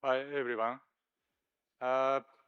Hi, everyone.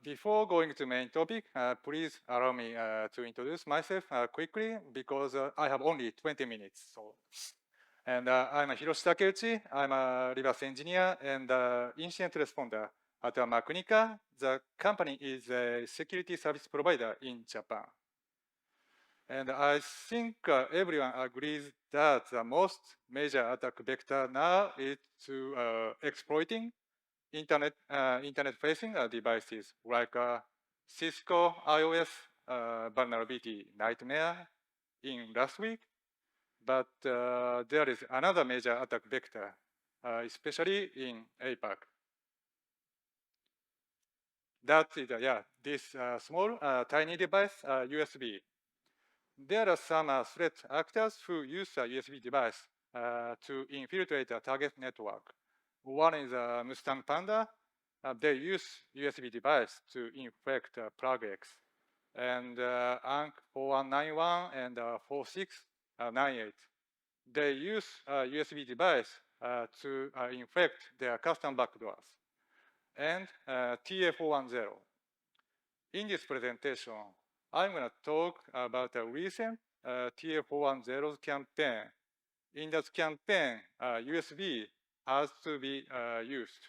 Before going to main topic, please allow me to introduce myself quickly because I have only 20 minutes. And I'm Hiroshi Takeuchi. I'm a reverse engineer and incident responder at Macnica. The company is a security service provider in Japan. And I think everyone agrees that the most major attack vector now is to exploiting internet-facing devices like Cisco iOS vulnerability nightmare in last week. But there is another major attack vector, especially in APAC. That is, this small, tiny device, USB. There are some threat actors who use a USB device to infiltrate a target network. One is Mustang Panda. They use USB device to infect PlugX. And ANC 4191 and 4698, they use a USB device to infect their custom backdoors. And TA410. In this presentation, I'm going to talk about a recent TA410 campaign. In that campaign, USB has to be used.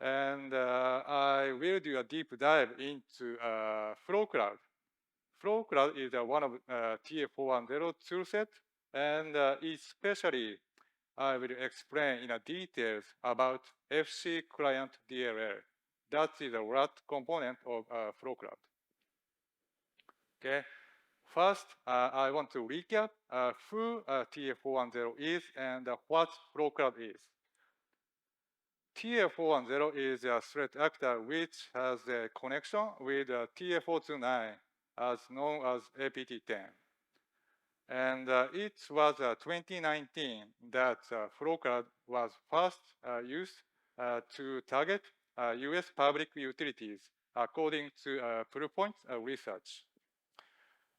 And I will do a deep dive into FlowCloud. FlowCloud is one of TA410 toolset, and especially I will explain in details about FC client DLL. That is a RAT component of FlowCloud. Okay. First, I want to recap who TA410 is and what FlowCloud is. TA410 is a threat actor which has a connection with TA429, as known as APT 10. And it was 2019 that FlowCloud was first used to target US public utilities, according to Proofpoint research.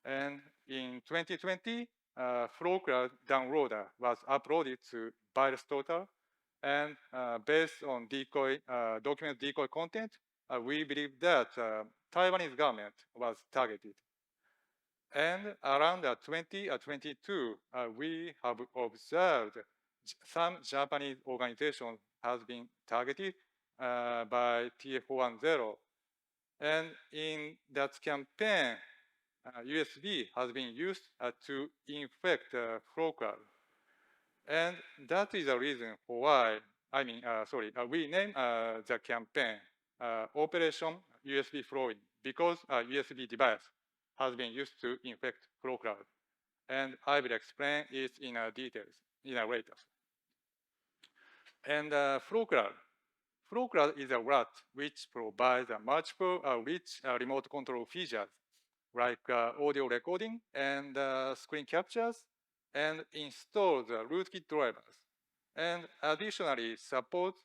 And in 2020, FlowCloud downloader was uploaded to VirusTotal. And based on decoy, document decoy content, we believe that Taiwanese government was targeted. And around 2022, we have observed some Japanese organizations has been targeted by TA410. And in that campaign, USB has been used to infect FlowCloud. And that is the reason for why, we named the campaign Operation USBFlowing, because a USB device has been used to infect FlowCloud. And I will explain it in details later. And FlowCloud. FlowCloud is a RAT which provides multiple rich remote control features like audio recording and screen captures, and installs rootkit drivers. And additionally, supports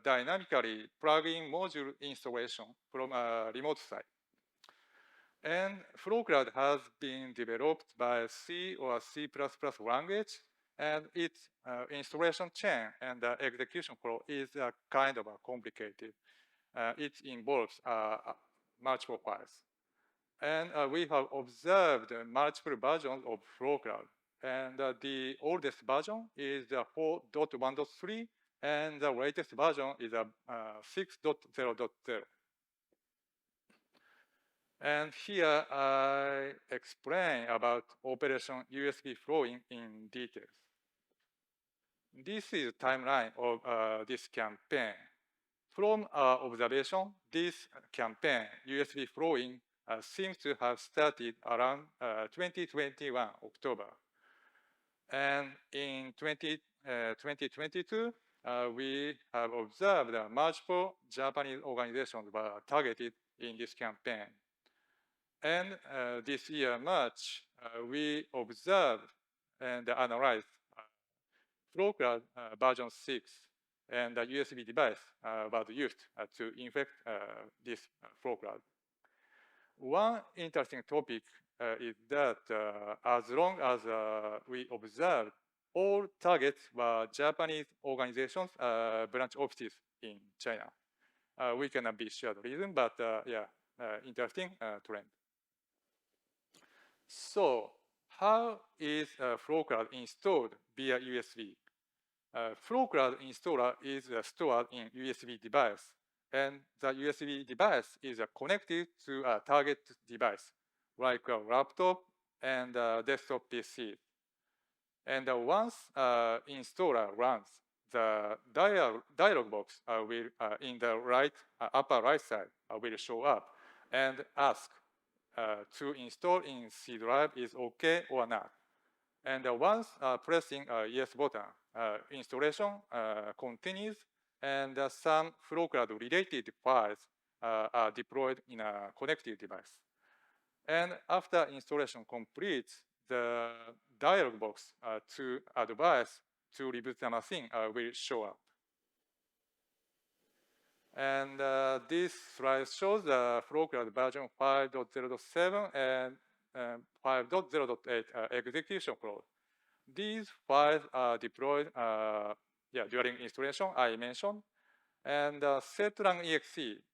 dynamically plug-in module installation from a remote site. And FlowCloud has been developed by C or C++ language, and its installation chain and execution flow is kind of complicated. It involves multiple files. And we have observed multiple versions of FlowCloud. And the oldest version is 4.1.3, and the latest version is 6.0.0. And here I explain about Operation USBFlowing in details. This is a timeline of this campaign. From our observation, this campaign, USBFlowing, seems to have started around 2021 October. And in 2022, we have observed multiple Japanese organizations were targeted in this campaign. And this year, March, we observed and analyzed FlowCloud version 6, and the USB device was used to infect this FlowCloud. One interesting topic is that as long as we observed, all targets were Japanese organizations, branch offices in China. we cannot be sure the reason, but yeah, interesting trend. So how is FlowCloud installed via USB? FlowCloud installer is stored in USB device, and the USB device is connected to a target device, like a laptop and a desktop PC. And once installer runs, the dialog box will, in the upper right side, will show up and ask to install in C drive is okay or not. And once pressing a yes button, installation continues, and some FlowCloud related files are deployed in a connected device. And after installation completes, the dialog box to advise to reboot the machine will show up. And this slide shows the FlowCloud version 5.0.7 and 5.0.8 execution flow. These files are deployed during installation, I mentioned. And ZThread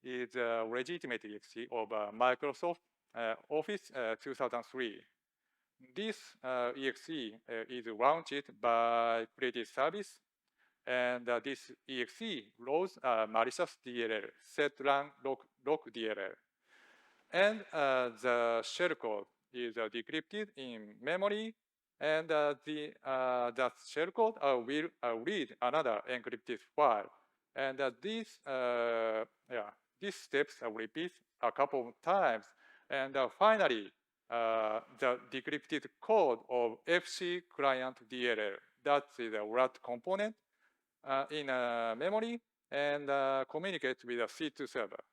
is a legitimate exe of Microsoft Office 2003. This exe is launched by created service, and this exe loads malicious DLL, ZThread lock DLL. And the shellcode is decrypted in memory, and that shellcode will read another encrypted file. And these steps are repeated a couple of times. And finally, the decrypted code of FC client DLL, that is a RAT component in memory, and communicates with a C2 server.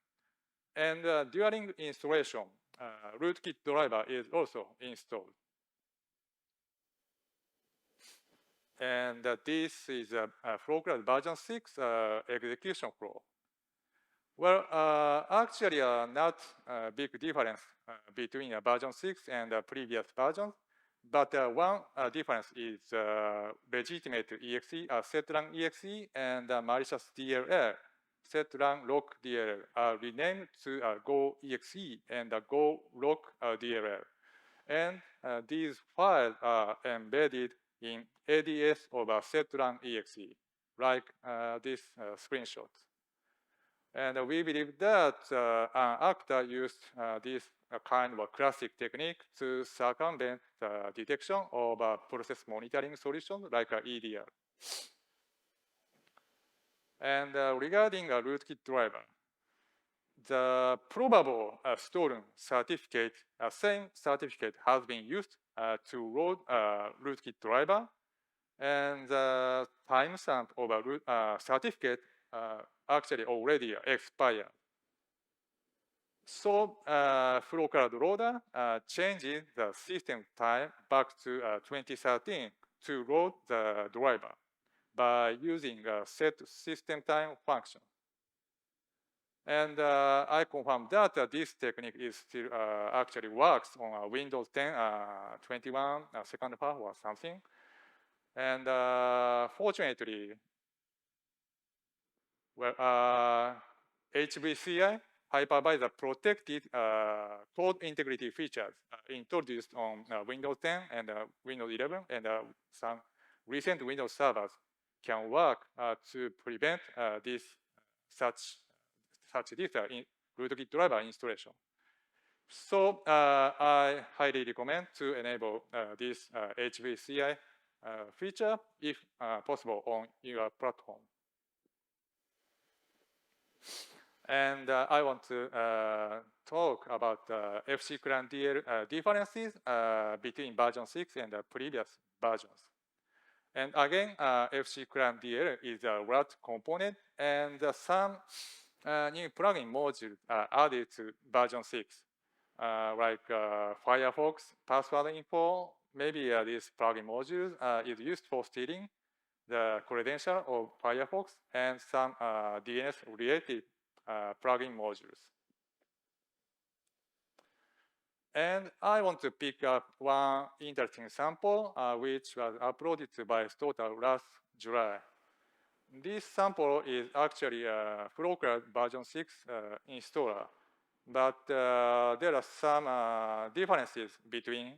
And during installation, rootkit driver is also installed. And this is a FlowCloud version 6 execution flow. Well, actually, not a big difference between version 6 and previous versions, but one difference is legitimate exe, ZThread exe, and malicious DLL. ZThread lock DLL are renamed to Go exe and Go lock DLL. And these files are embedded in ADS of ZThread exe, like this screenshot. And we believe that an actor used this kind of a classic technique to circumvent the detection of a process monitoring solution like EDR. And regarding a rootkit driver, the probable stolen certificate, same certificate has been used to load a rootkit driver, and the timestamp of a certificate actually already expired. So FlowCloud loader changes the system time back to 2013 to load the driver by using a set system time function. And I confirm that this technique is still actually works on Windows 10 21 second half or something. And fortunately, well, HVCI hypervisor protected code integrity features introduced on Windows 10 and Windows 11, and some recent Windows servers can work to prevent this such rootkit driver installation. So I highly recommend to enable this HVCI feature if possible on your platform. And I want to talk about FC client DL differences between version 6 and previous versions. And again, FC client DL is a RAT component, and some new plugin modules are added to version 6, like Firefox password info. Maybe this plugin module is used for stealing the credential of Firefox, and some DNS-related plugin modules. And I want to pick up one interesting sample, which was uploaded by Stotal last July. This sample is actually a FlowCloud version 6 installer, but there are some differences between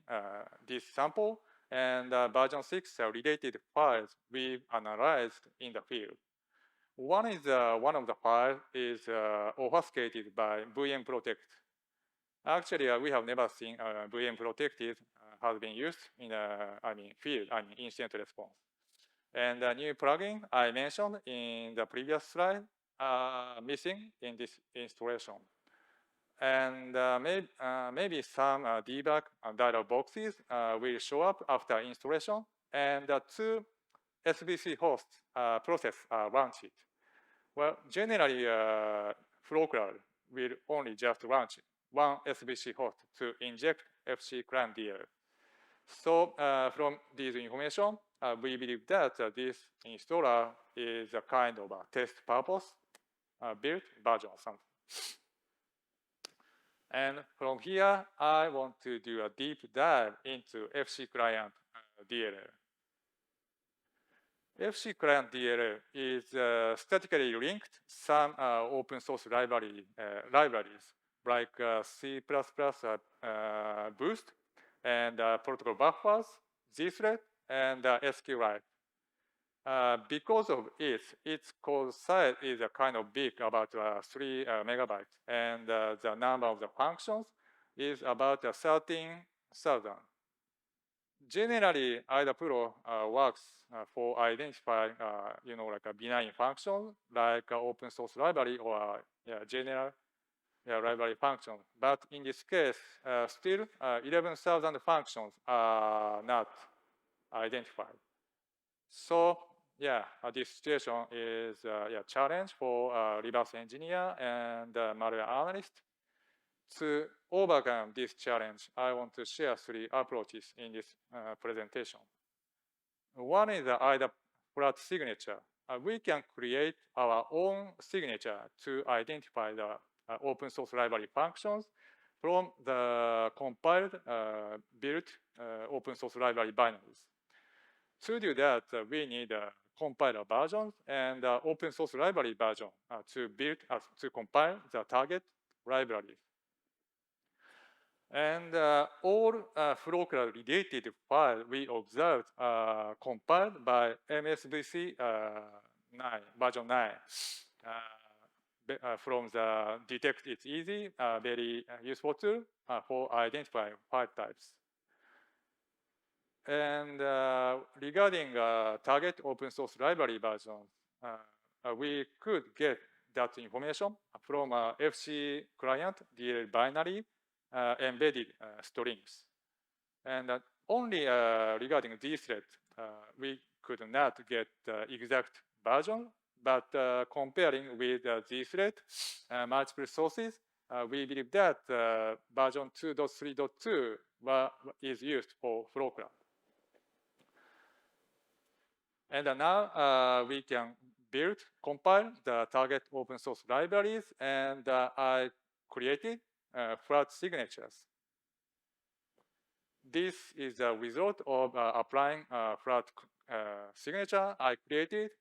this sample and version 6 related files we analyzed in the field. One is one of the files is obfuscated by VM protect. Actually, we have never seen VM protected has been used in field, incident response. And the new plugin I mentioned in the previous slide missing in this installation. And maybe some debug dialog boxes will show up after installation, and the two SBC hosts process are launched. Well, generally, FlowCloud will only just launch one SBC host to inject FC client DL. So from this information, we believe that this installer is a kind of a test purpose built version or something. And from here, I want to do a deep dive into FC client DLL. FC client DLL is statically linked some open source libraries like C++ Boost and protocol buffers, ZThread, and SQLite. Because of its code size is kind of big, about 3 megabytes, and the number of the functions is about 13,000. Generally, IDA Pro works for identifying, like a benign function, like open source library or general library function. But in this case, still 11,000 functions are not identified. So this situation is a challenge for reverse engineer and malware analyst. To overcome this challenge, I want to share 3 approaches in this presentation. One is the IDA FLIRT signature. We can create our own signature to identify the open source library functions from the compiled built open source library binaries. To do that, we need compiler versions and open source library version to compile the target library. And all FlowCloud related files we observed are compiled by MSVC 9, version 9. From the detect it's easy, very useful tool for identifying file types. And regarding target open source library versions, we could get that information from FC client DL binary embedded strings. And only regarding ZThread, we could not get the exact version, but comparing with ZThread multiple sources, we believe that version 2.3.2 is used for FlowCloud. And now we can compile the target open source libraries, and I created FLIRT signatures. This is the result of applying FLIRT signature I created.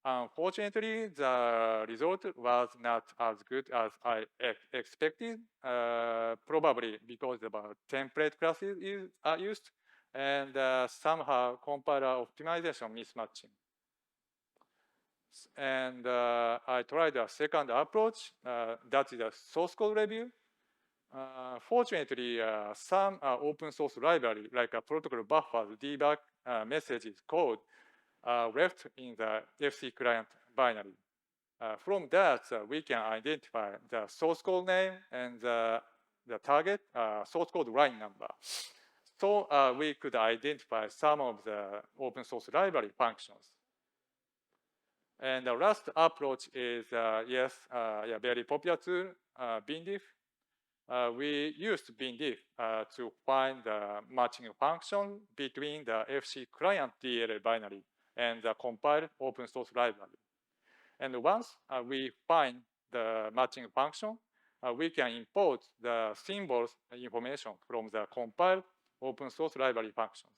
Unfortunately, the result was not as good as I expected, probably because about template classes are used, and somehow compiler optimization mismatching. And I tried a second approach, that is a source code review. Fortunately, some open source library, like a protocol buffers, debug messages code, left in the FC client binary. From that, we can identify the source code name and the target source code line number. So we could identify some of the open source library functions. And the last approach is, very popular tool, BinDiff. We used BinDiff to find the matching function between the FC client DLL binary and the compiled open source library. And once we find the matching function, we can import the symbols information from the compiled open source library functions.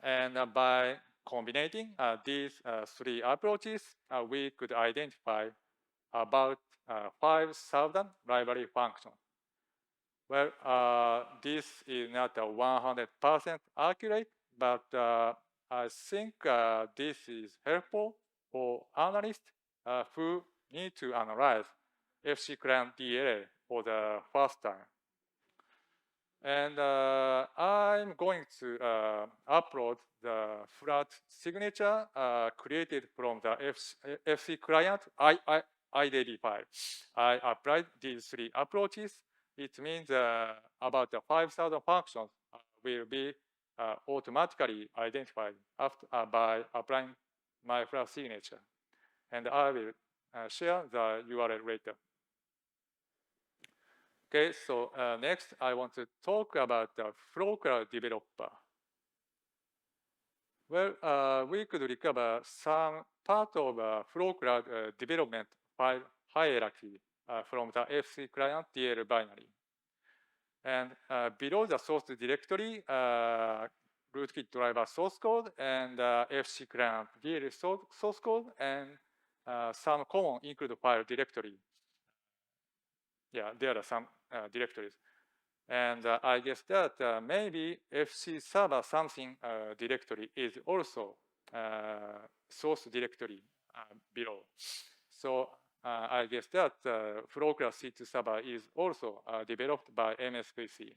And by combining these three approaches, we could identify about 5,000 library functions. Well, this is not 100% accurate, but I think this is helpful for analysts who need to analyze FC client DLL for the first time. And I'm going to upload the FLIRT signature created from the FC client IDA file. I applied these three approaches. It means about 5,000 functions will be automatically identified after, by applying my FLIRT signature. And I will share the URL later. Okay, so next I want to talk about the FlowCloud developer. Well, we could recover some part of FlowCloud development file hierarchy from the FC client DL binary. And below the source directory, rootkit driver source code and FC client DL source code and some common include file directory. Yeah, there are some directories. And I guess that maybe FC server something directory is also source directory below. So I guess that FlowCloud C2 server is also developed by MSVC.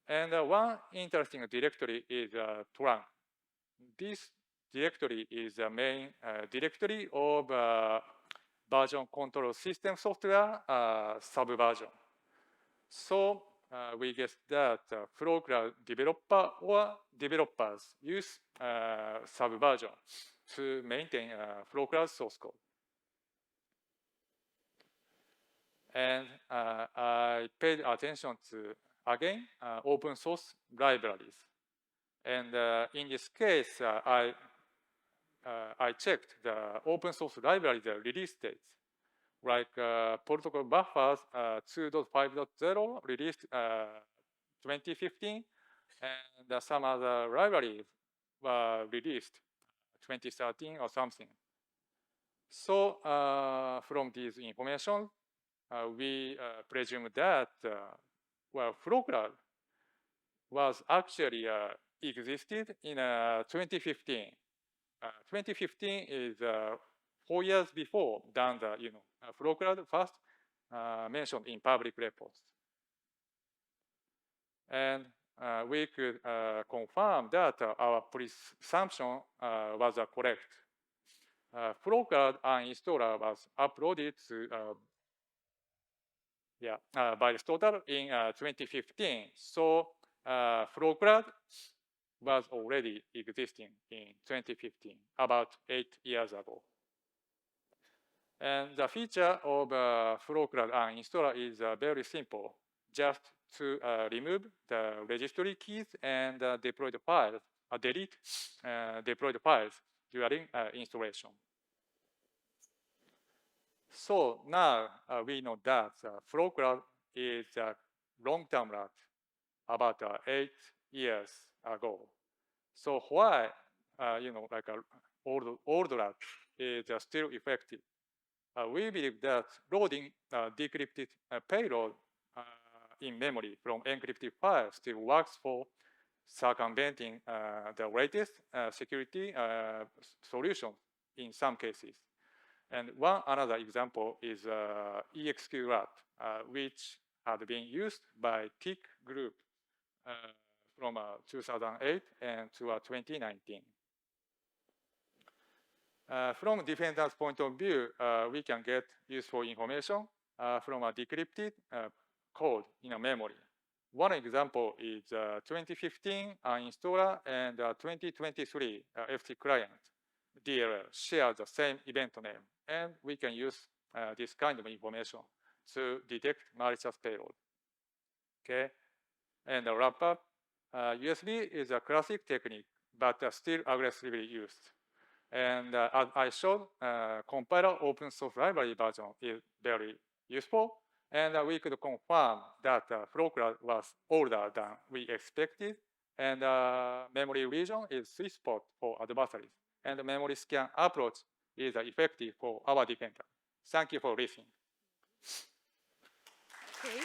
And one interesting directory is trunk. This directory is the main directory of version control system software subversion. So we guess that FlowCloud developer or developers use subversion to maintain FlowCloud source code. And I paid attention to, again, open source libraries. And in this case, I checked the open source library the release dates, like protocol buffers 2.5.0 released 2015, and some other libraries were released 2013 or something. So from this information, we presume that well, FlowCloud was actually existed in 2015. 2015 is 4 years before than the FlowCloud first mentioned in public reports. And we could confirm that our presumption was correct. FlowCloud uninstaller was uploaded to by Stotal in 2015. So FlowCloud was already existing in 2015, about 8 years ago. And the feature of FlowCloud uninstaller is very simple, just to remove the registry keys and deploy the files, delete deployed files during installation. So now we know that FlowCloud is a long-term RAT, about 8 years ago. So why, like an old RAT is still effective? We believe that loading decrypted payload in memory from encrypted files still works for circumventing the latest security solution in some cases. And one another example is EXQRAT, which had been used by TIC group from 2008 and to 2019. From defender's point of view, we can get useful information from a decrypted code in a memory. One example is 2015 installer and 2023 FC client DLL share the same event name, and we can use this kind of information to detect malicious payload. Okay, and the wrap up, USB is a classic technique, but still aggressively used. And as I showed, compiler open source library version is very useful, and we could confirm that FlowCloud was older than we expected, And memory region is sweet spot for adversaries. And the memory scan approach is effective for our defender. Thank you for listening. Okay.